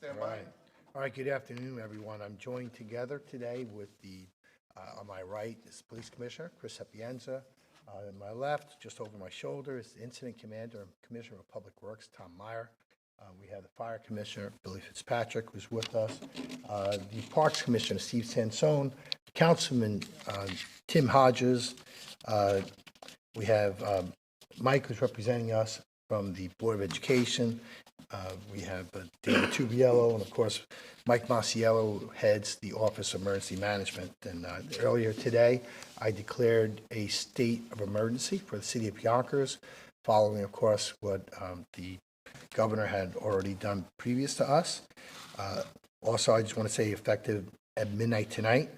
Stand by. All right, good afternoon, everyone. I'm joined together today with on my right is Police Commissioner Chris Sapienza. On my left, just over my shoulder, is the Incident Commander and Commissioner of Public Works, Tom Meyer. We have the Fire Commissioner, Billy Fitzpatrick, who's with us. The Parks Commissioner, Steve Sansone. Councilman Tim Hodges. We have Mike, who's representing us from the Board of Education. We have David Tubiello, and of course, Mike Masiello, who heads the Office of Emergency Management. And earlier today, I declared a state of emergency for the city of Yonkers, following, of course, what the governor had already done previous to us. Also, I just want to say effective at midnight tonight,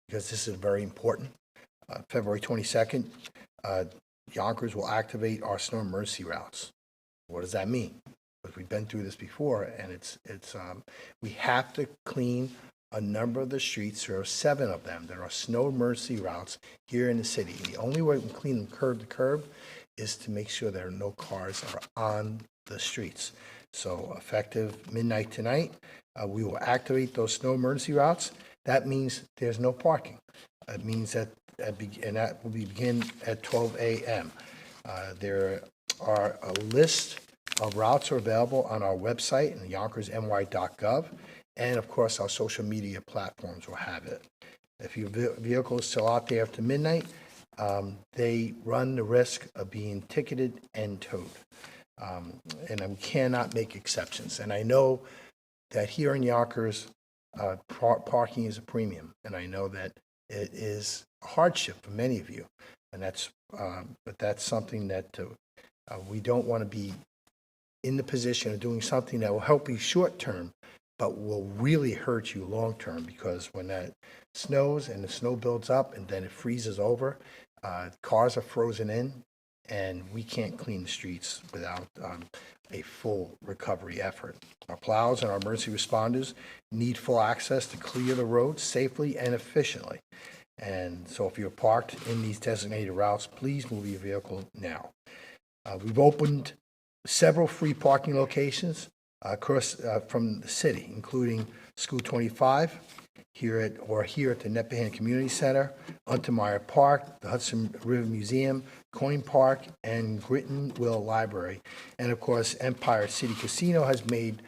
because this is very important. February 22nd, Yonkers will activate our snow emergency routes. What does that mean? Because we've been through this before, and we have to clean a number of the streets. There are 7 of them. There are snow emergency routes here in the city. The only way we can clean them curb to curb is to make sure there are no cars that are on the streets. So effective midnight tonight, we will activate those snow emergency routes. That means there's no parking. It means that that will begin at 12 a.m. There are a list of routes are available on our website and yonkersny.gov, and of course our social media platforms will have it. If your vehicle is still out there after midnight, they run the risk of being ticketed and towed, and we cannot make exceptions. And I know that here in Yonkers, parking is a premium, and I know that it is a hardship for many of you, and but that's something that we don't want to be in the position of doing something that will help you short term, but will really hurt you long term, because when that snows and the snow builds up and then it freezes over, cars are frozen in, and we can't clean the streets without a full recovery effort. Our plows and our emergency responders need full access to clear the roads safely and efficiently. And so if you're parked in these designated routes, please move your vehicle now. We've opened several free parking locations across from the city, including School 25 here at the Nepehan Community Center, Untermeyer Park, the Hudson River Museum, Coin Park, and Grittonville Library. And of course, Empire City Casino has made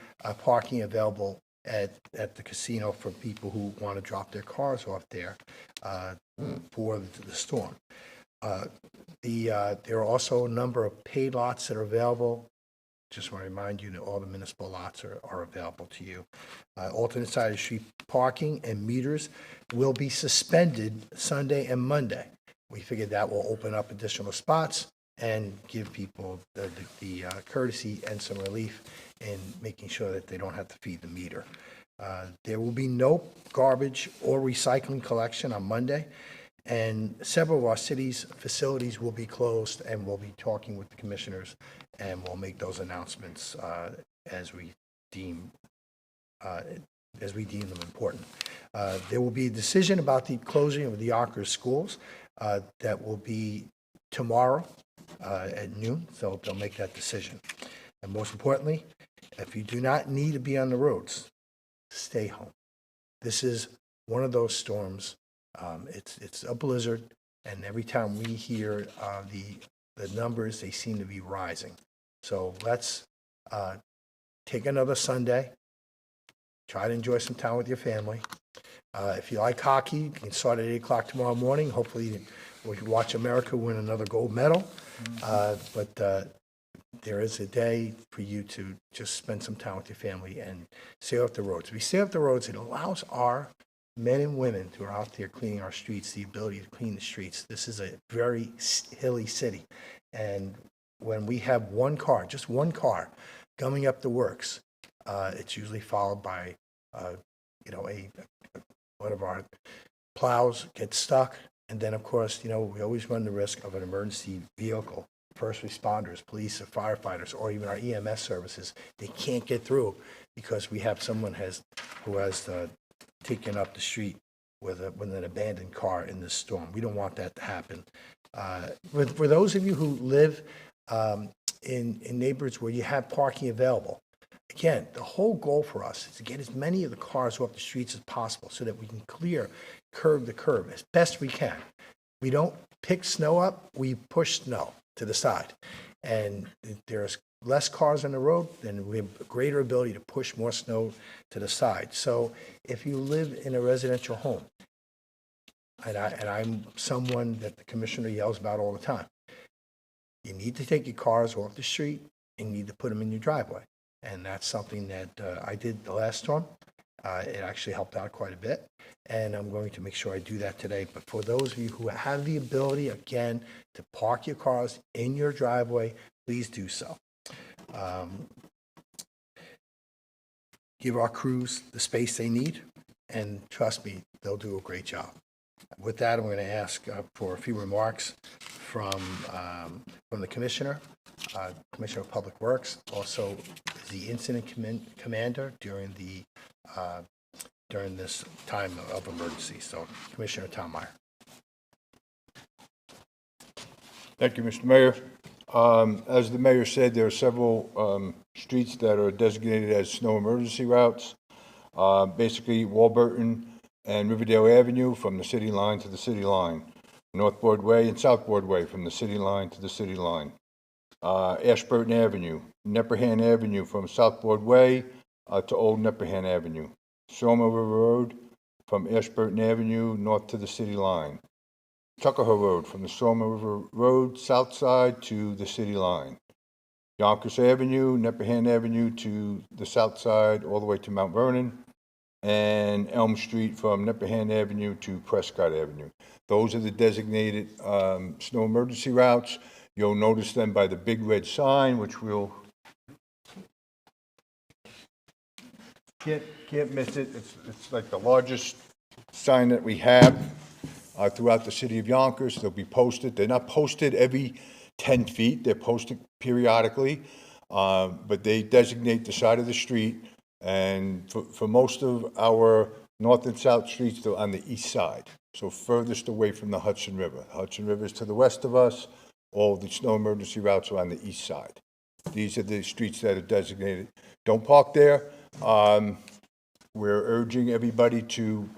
parking available at the casino for people who want to drop their cars off there for the storm. There are also a number of paid lots that are available. Just want to remind you that all the municipal lots are available to you. Alternate side of the street parking and meters will be suspended Sunday and Monday. We figured that will open up additional spots and give people the courtesy and some relief in making sure that they don't have to feed the meter. There will be no garbage or recycling collection on Monday, and several of our city's facilities will be closed, and we'll be talking with the commissioners, and we'll make those announcements as we deem them important. There will be a decision about the closing of the Yonkers schools that will be tomorrow at noon, so they'll make that decision. And most importantly, if you do not need to be on the roads, stay home. This is one of those storms. It's a blizzard, and every time we hear the numbers, they seem to be rising. So let's take another Sunday. Try to enjoy some time with your family. If you like hockey, you can start at 8 o'clock tomorrow morning. Hopefully we can watch America win another gold medal. But there is a day for you to just spend some time with your family and stay off the roads. If we stay off the roads, it allows our men and women who are out there cleaning our streets the ability to clean the streets. This is a very hilly city. And when we have one car, just one car, gumming up the works, it's usually followed by, one of our plows gets stuck. And then, of course, we always run the risk of an emergency vehicle. First responders, police, or firefighters, or even our EMS services, they can't get through because we have someone who has taken up the street with an abandoned car in this storm. We don't want that to happen. For those of you who live in neighborhoods where you have parking available, Again, the whole goal for us is to get as many of the cars off the streets as possible so that we can clear curb to curb as best we can. We don't pick snow up, we push snow to the side. And if there's less cars on the road, then we have a greater ability to push more snow to the side. So if you live in a residential home, and I'm someone that the commissioner yells about all the time, you need to take your cars off the street and you need to put them in your driveway. And that's something that I did the last storm. It actually helped out quite a bit, and I'm going to make sure I do that today. But for those of you who have the ability, again, to park your cars in your driveway, please do so. Give our crews the space they need, and trust me, they'll do a great job. With that, I'm going to ask for a few remarks from the Commissioner, Commissioner of Public Works, also the incident commander during this time of emergency. So, Commissioner Tom Meyer. Thank you, Mr. Mayor. As the mayor said, there are several streets that are designated as snow emergency routes. Basically, Warburton and Riverdale Avenue from the city line to the city line. North Broadway and South Broadway from the city line to the city line. Ashburton Avenue, Nepperhan Avenue from South Broadway to Old Nepperhan Avenue. Sawmill River Road from Ashburton Avenue north to the city line. Tuckahoe Road from the Sawmill River Road south side to the city line. Yonkers Avenue, Nepperhan Avenue to the south side all the way to Mount Vernon. And Elm Street from Nepperhan Avenue to Prescott Avenue. Those are the designated snow emergency routes. You'll notice them by the big red sign, which we'll can't miss it. It's like the largest sign that we have throughout the city of Yonkers. They'll be posted. They're not posted every 10 feet. They're posted periodically, but they designate the side of the street. And for most of our north and south streets, they're on the east side, so furthest away from the Hudson River. The Hudson River is to the west of us. All the snow emergency routes are on the east side. These are the streets that are designated. Don't park there. We're urging everybody to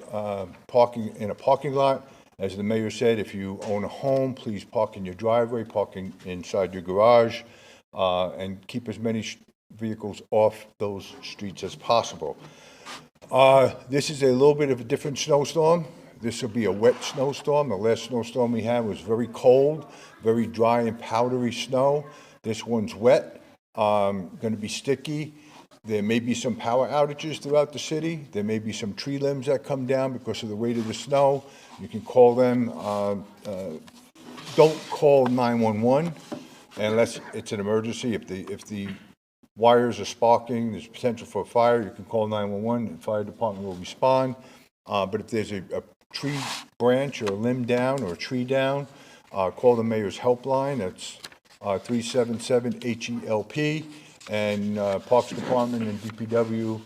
parking in a parking lot. As the mayor said, if you own a home, please park in your driveway, parking inside your garage, and keep as many vehicles off those streets as possible. This is a little bit of a different snowstorm. This will be a wet snowstorm. The last snowstorm we had was very cold, very dry and powdery snow. This one's wet, going to be sticky. There may be some power outages throughout the city. There may be some tree limbs that come down because of the weight of the snow. You can call them. Don't call 911 unless it's an emergency. If the wires are sparking, there's potential for a fire, you can call 911, the fire department will respond. But if there's a tree branch or a limb down or a tree down, call the mayor's helpline. That's 377-HELP, and Parks Department and DPW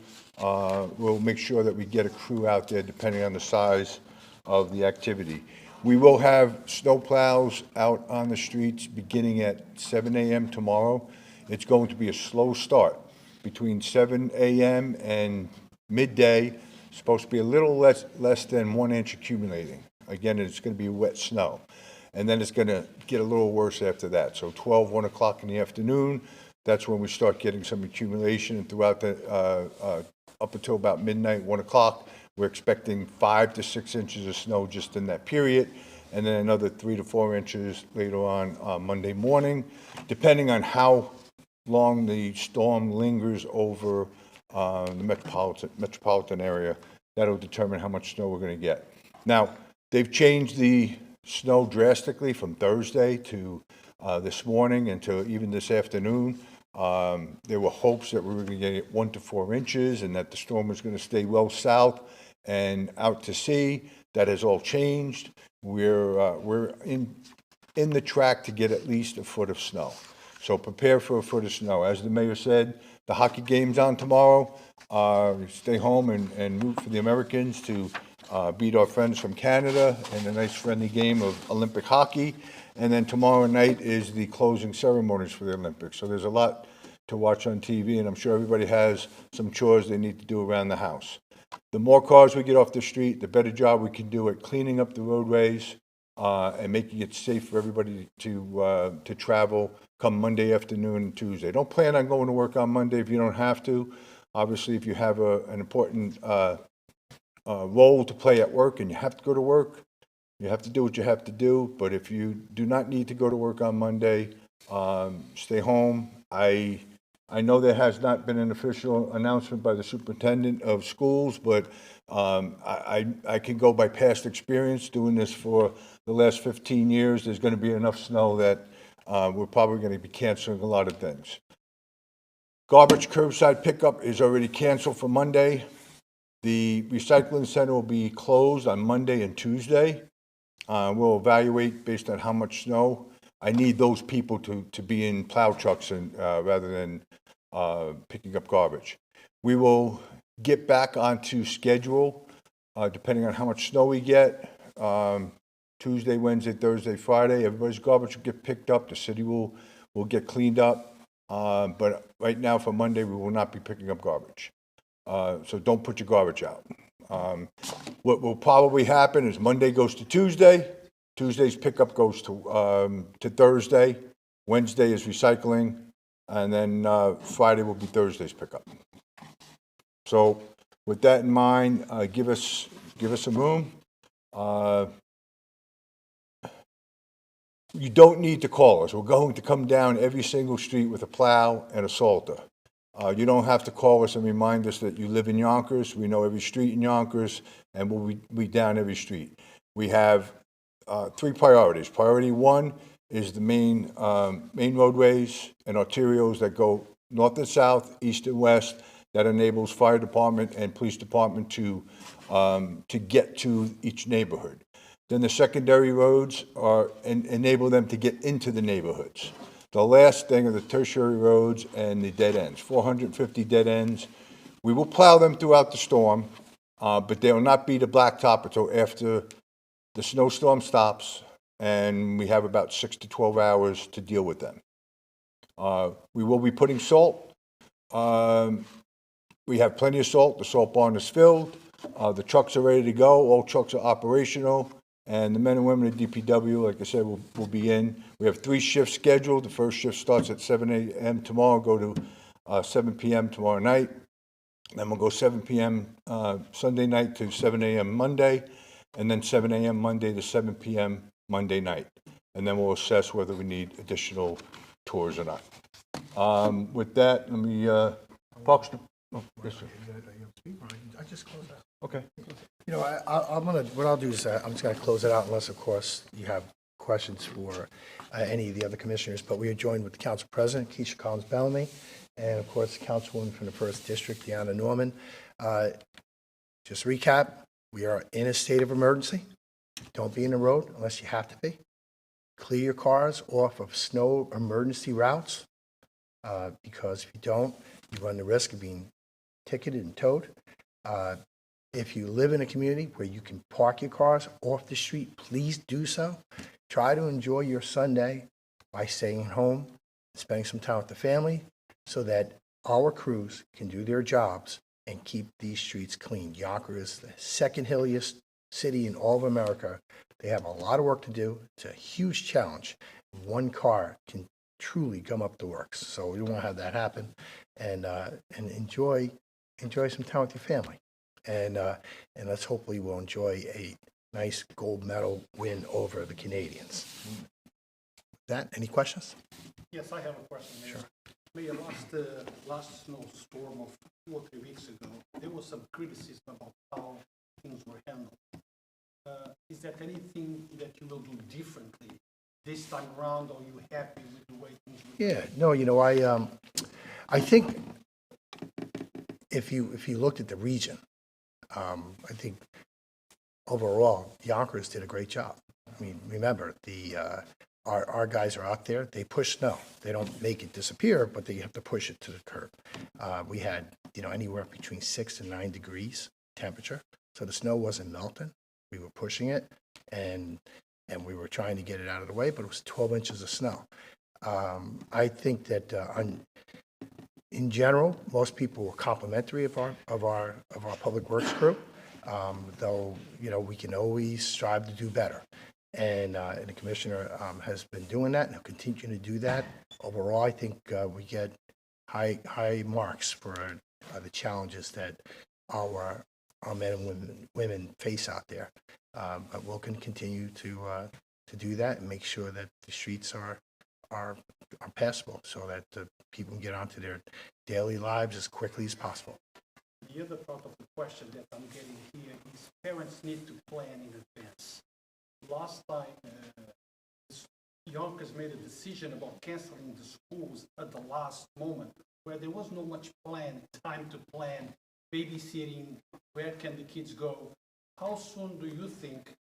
will make sure that we get a crew out there depending on the size of the activity. We will have snow plows out on the streets beginning at 7 a.m. tomorrow. It's going to be a slow start between 7 a.m. and midday. It's supposed to be a little less than 1 inch accumulating. Again, it's going to be wet snow. And then it's going to get a little worse after that. So 1 o'clock in the afternoon, that's when we start getting some accumulation. And throughout the, up until about midnight, 1 o'clock, we're expecting 5 to 6 inches of snow just in that period. And then another 3 to 4 inches later on Monday morning, depending on how long the storm lingers over the metropolitan area. That'll determine how much snow we're going to get. Now, they've changed the snow drastically from Thursday to this morning and to even this afternoon. There were hopes that we were going to get 1 to 4 inches and that the storm was going to stay well south and out to sea. That has all changed. We're in the track to get at least a foot of snow. So prepare for a foot of snow. As the mayor said, the hockey game's on tomorrow. Stay home and root for the Americans to beat our friends from Canada in a nice friendly game of Olympic hockey. And then tomorrow night is the closing ceremonies for the Olympics. So there's a lot to watch on TV, and I'm sure everybody has some chores they need to do around the house. The more cars we get off the street, the better job we can do at cleaning up the roadways and making it safe for everybody to travel come Monday afternoon and Tuesday. Don't plan on going to work on Monday if you don't have to. Obviously, if you have an important role to play at work and you have to go to work, you have to do what you have to do. But if you do not need to go to work on Monday, stay home. I know there has not been an official announcement by the superintendent of schools, but I can go by past experience doing this for the last 15 years. There's going to be enough snow that we're probably going to be canceling a lot of things. Garbage curbside pickup is already canceled for Monday. The recycling center will be closed on Monday and Tuesday. We'll evaluate based on how much snow. I need those people to be in plow trucks and rather than picking up garbage. We will get back onto schedule depending on how much snow we get. Tuesday, Wednesday, Thursday, Friday, everybody's garbage will get picked up. The city will get cleaned up. But right now for Monday, we will not be picking up garbage. So don't put your garbage out. What will probably happen is Monday goes to Tuesday. Tuesday's pickup goes to Thursday. Wednesday is recycling. And then Friday will be Thursday's pickup. So with that in mind, give us some room. You don't need to call us. We're going to come down every single street with a plow and a salter. You don't have to call us and remind us that you live in Yonkers. We know every street in Yonkers, and we'll be down every street. We have 3 priorities. Priority 1 is the main roadways and arterials that go north and south, east and west, that enables fire department and police department to get to each neighborhood. Then the secondary roads enable them to get into the neighborhoods. The last thing are the tertiary roads and the dead ends, 450 dead ends. We will plow them throughout the storm, but they will not be the blacktop until after the snowstorm stops, and we have about 6 to 12 hours to deal with them. We will be putting salt. We have plenty of salt. The salt barn is filled. The trucks are ready to go. All trucks are operational. And the men and women at DPW, like I said, will be in. We have 3 shifts scheduled. The first shift starts at 7 a.m. tomorrow, go to 7 p.m. tomorrow night. Then we'll go 7 p.m. Sunday night to 7 a.m. Monday, and then 7 a.m. Monday to 7 p.m. Monday night. And then we'll assess whether we need additional tours or not. With that, let me, Parks. Oh, yes, sir. I just closed out. Okay. You know, what I'll do is I'm just gonna close it out unless, of course, you have questions for any of the other commissioners. But we are joined with the council president, Keisha Collins-Bellamy, and of course, the councilwoman from the 1st District, Deanna Norman. Just recap, we are in a state of emergency. Don't be in the road unless you have to be. Clear your cars off of snow emergency routes because if you don't, you run the risk of being ticketed and towed. If you live in a community where you can park your cars off the street, please do so. Try to enjoy your Sunday by staying home, spending some time with the family, so that our crews can do their jobs and keep these streets clean. Yonkers is the 2nd hilliest city in all of America. They have a lot of work to do. It's a huge challenge. One car can truly gum up the works. So we don't want to have that happen. And enjoy some time with your family. And let's hopefully we'll enjoy a nice gold medal win over the Canadians. That, any questions? Yes, I have a question, Mayor. Sure. Mayor, last snowstorm of 2 or 3 weeks ago, there was some criticism about how things were handled. Is there anything that you will do differently this time around, or are you happy with the way things were? Yeah, no, you know, I think if you looked at the region, I think overall, Yonkers did a great job. I mean, remember, our guys are out there, they push snow. They don't make it disappear, but they have to push it to the curb. We had, anywhere between 6 to 9 degrees temperature, so the snow wasn't melting. We were pushing it, and we were trying to get it out of the way, but it was 12 inches of snow. I think that In general, most people were complimentary of our public works crew, though, you know, we can always strive to do better. And the commissioner has been doing that, and he'll continue to do that. Overall, I think we get high marks for the challenges that our men and women face out there. But we'll continue to do that and make sure that the streets are passable so that people can get onto their daily lives as quickly as possible. The other part of the question that I'm getting here is parents need to plan in advance. Last time, Yonkers made a decision about canceling the schools at the last moment, where there was no much time to plan, babysitting, where can the kids go? How soon do you think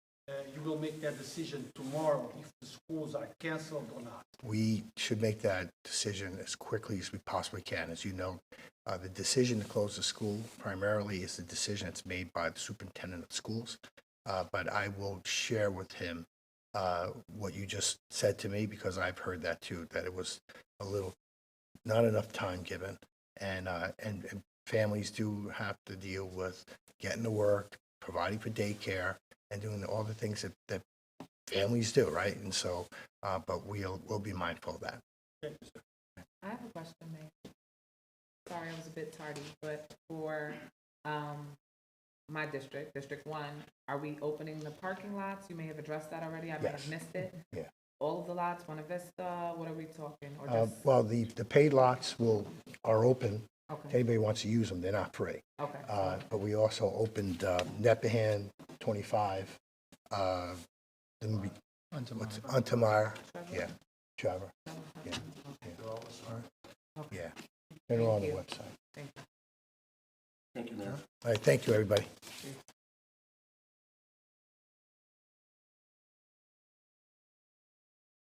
you will make that decision tomorrow if the schools are canceled or not? We should make that decision as quickly as we possibly can. As you know, the decision to close the school primarily is the decision that's made by the superintendent of schools. But I will share with him what you just said to me, because I've heard that too, that it was not enough time given. And families do have to deal with getting to work, providing for daycare, and doing all the things that families do, right? And so, but we'll be mindful of that. Thank you, sir. I have a question, Mayor. Sorry, I was a bit tardy, but for my district, District 1, are we opening the parking lots? You may have addressed that already. I may have Yes. missed it. Yeah. All of the lots, Buena Vista, what are we talking? Or just, Well, the paid lots are open. If okay, anybody wants to use them, they're not free. okay. But we also opened Neppahan 25, Untemeyer, yeah, Trevor, yeah, Okay. yeah. And they're on the Thank you. website. Thank you. Thank you, Mayor. All right, thank you, everybody.